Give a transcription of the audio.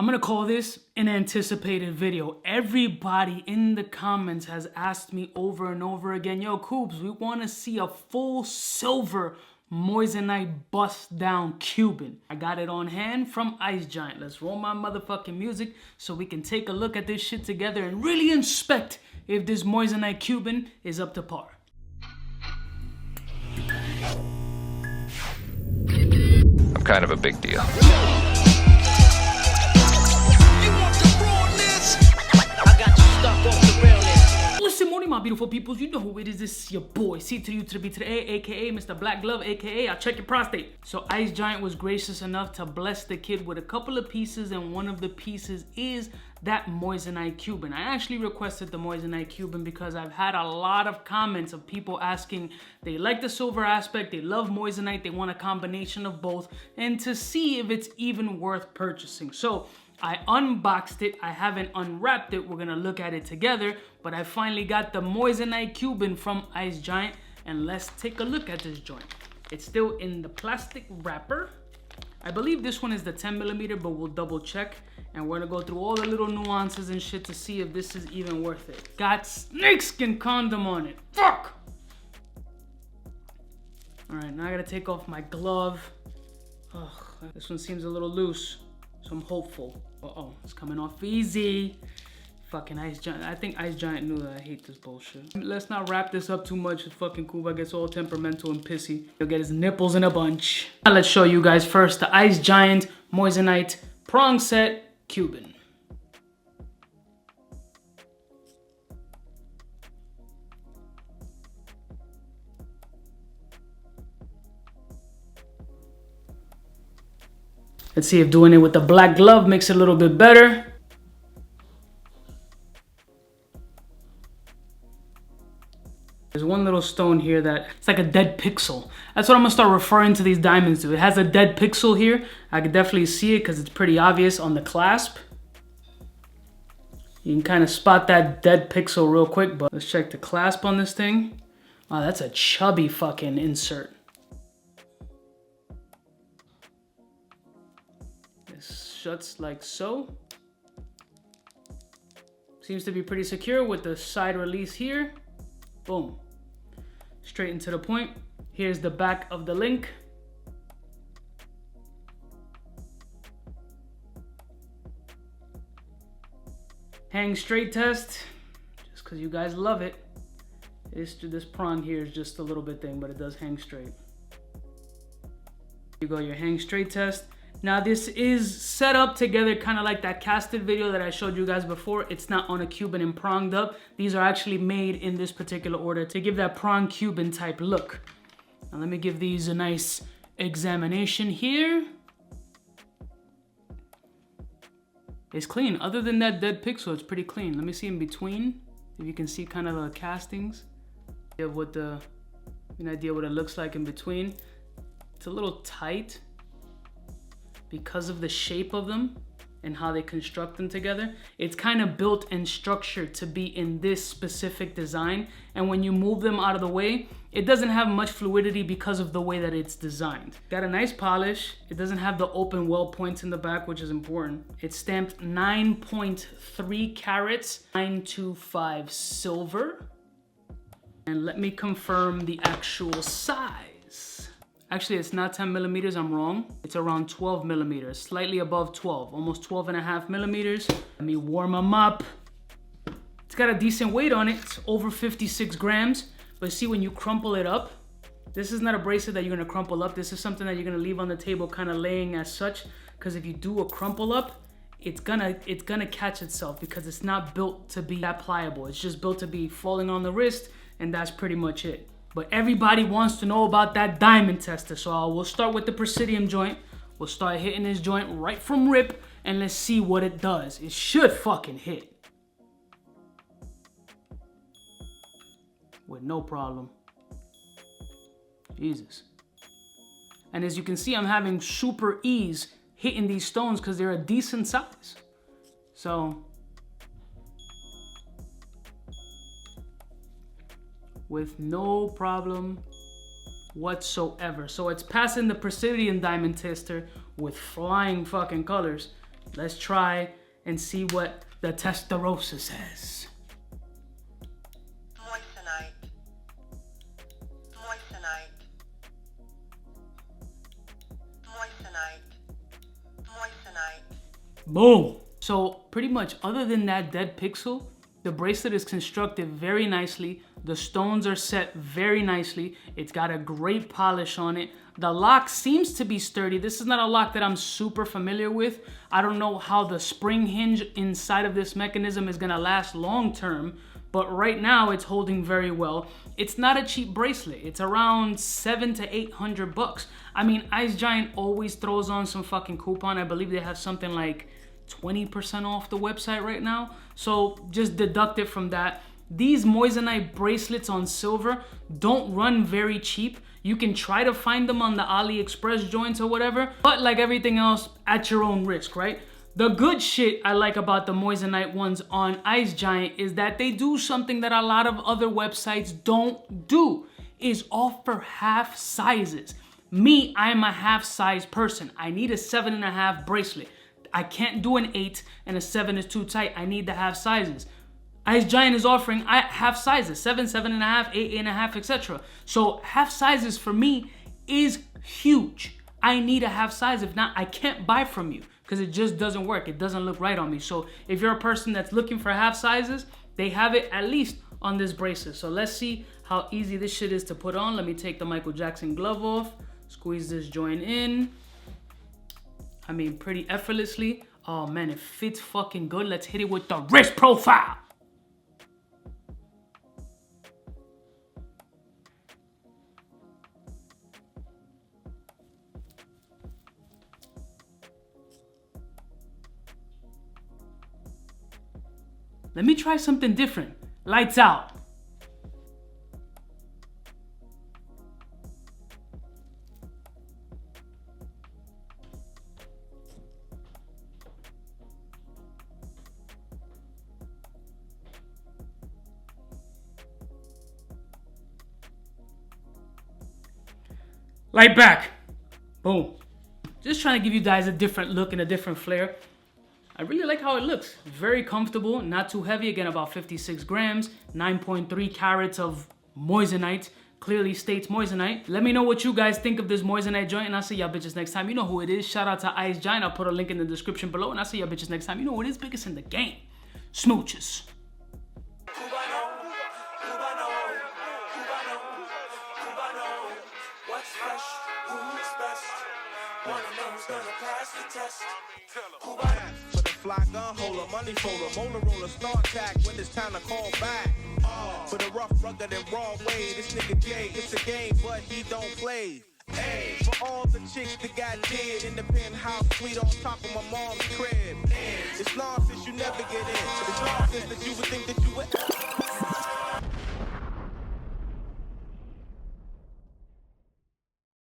I'm gonna call this an anticipated video. Everybody in the comments has asked me over and over again, yo, Cubes, we wanna see a full silver Moissanite bust down Cuban. I got it on hand from Icegiant. Let's roll my motherfucking music so we can take a look at this shit together and really inspect if this Moissanite Cuban is up to par. I'm kind of a big deal. Listen, morning, my beautiful peoples. You know who it is. This is your boy, C to the U to the B to the A, aka Mr. Black Glove, aka I'll check your prostate. So Icegiant was gracious enough to bless the kid with a couple of pieces, and one of the pieces is that Moissanite Cuban. I actually requested the Moissanite Cuban because I've had a lot of comments of people asking, they like the silver aspect, they love Moissanite, they want a combination of both, and to see if it's even worth purchasing. So I unboxed it, I haven't unwrapped it, we're gonna look at it together, but I finally got the Moissanite Cuban from Icegiant, and let's take a look at this joint. It's still in the plastic wrapper. I believe this one is the 10mm, but we'll double check, and we're gonna go through all the little nuances and shit to see if this is even worth it. Got snakeskin condom on it, fuck! All right, now I gotta take off my glove. Ugh, this one seems a little loose, so I'm hopeful. Uh-oh, it's coming off easy. Fucking Icegiant. I think Icegiant knew that I hate this bullshit. Let's not wrap this up too much. Fucking Cuba gets all temperamental and pissy. He'll get his nipples in a bunch. Now let's show you guys first the Icegiant Moissanite Prong Set Cuban. Let's see if doing it with the black glove makes it a little bit better. There's one little stone here that it's like a dead pixel. That's what I'm gonna start referring to these diamonds to. It has a dead pixel here. I could definitely see it because it's pretty obvious on the clasp. You can kind of spot that dead pixel real quick, but let's check the clasp on this thing. Wow, that's a chubby fucking insert. This shuts like so. Seems to be pretty secure with the side release here. Boom. Straight into the point. Here's the back of the link. Hang straight test. Just because you guys love it. This prong here is just a little bit thing, but it does hang straight. You go your hang straight test. Now this is set up together kind of like that casted video that I showed you guys before. It's not on a Cuban and pronged up. These are actually made in this particular order to give that prong Cuban type look. Now let me give these a nice examination here. It's clean. Other than that dead pixel, it's pretty clean. Let me see in between, if you can see kind of the castings. You have what an idea what it looks like in between. It's a little tight because of the shape of them and how they construct them together. It's kind of built and structured to be in this specific design. And when you move them out of the way, it doesn't have much fluidity because of the way that it's designed. Got a nice polish. It doesn't have the open well points in the back, which is important. It's stamped 9.3 carats, 925 silver. And let me confirm the actual size. Actually, it's not 10mm, I'm wrong. It's around 12mm, slightly above 12, almost 12.5mm. Let me warm them up. It's got a decent weight on it. It's over 56 grams. But see, when you crumple it up, this is not a bracelet that you're gonna crumple up. This is something that you're gonna leave on the table kind of laying as such. Because if you do a crumple up, it's gonna catch itself because it's not built to be that pliable. It's just built to be falling on the wrist, and that's pretty much it. But everybody wants to know about that diamond tester. So we'll start with the Presidium joint. We'll start hitting this joint right from rip, and let's see what it does. It should fucking hit. With no problem. Jesus. And as you can see, I'm having super ease hitting these stones because they're a decent size. So with no problem whatsoever. So it's passing the Presidium diamond tester with flying fucking colors. Let's try and see what the Testarossa says. Moissanite. Moissanite. Moissanite. Moissanite. Boom. So pretty much other than that dead pixel, the bracelet is constructed very nicely. The stones are set very nicely. It's got a great polish on it. The lock seems to be sturdy. This is not a lock that I'm super familiar with. I don't know how the spring hinge inside of this mechanism is gonna last long term, but right now it's holding very well. It's not a cheap bracelet. It's around $700 to $800. I mean, Icegiant always throws on some fucking coupon. I believe they have something like 20% off the website right now. So just deduct it from that. These Moissanite bracelets on silver don't run very cheap. You can try to find them on the AliExpress joints or whatever, but like everything else, at your own risk, right? The good shit I like about the Moissanite ones on Icegiant is that they do something that a lot of other websites don't do, is offer half sizes. Me, I'm a half size person. I need a 7.5 bracelet. I can't do an 8 and a 7 is too tight. I need the half sizes. Icegiant is offering half sizes, 7, 7.5, 8, 8.5, etc. So half sizes for me is huge. I need a half size. If not, I can't buy from you because it just doesn't work. It doesn't look right on me. So if you're a person that's looking for half sizes, they have it at least on this bracelet. So let's see how easy this shit is to put on. Let me take the Michael Jackson glove off, squeeze this joint in. I mean, pretty effortlessly. Oh man, it fits fucking good. Let's hit it with the wrist profile. Let me try something different. Lights out. Light back. Boom. Just trying to give you guys a different look and a different flair. I really like how it looks. Very comfortable, not too heavy. Again, about 56 grams, 9.3 carats of Moissanite. Clearly states Moissanite. Let me know what you guys think of this Moissanite joint, and I'll see y'all bitches next time. You know who it is. Shout out to Icegiant. I'll put a link in the description below, and I'll see y'all bitches next time. You know who it is. Biggest in the game. Smooches. What's fresh? Who's best? One of them's gonna pass the test. For the fly gun holder, money folder, molar roller, start tag when it's time to call back. For the rough, rugged, and raw way, this nigga Jay, it's a game, but he don't play. Hey, for all the chicks that got dead in the penthouse suite on top of my mom's crib. It's nonsense you never get in. It's nonsense that you would think that you would.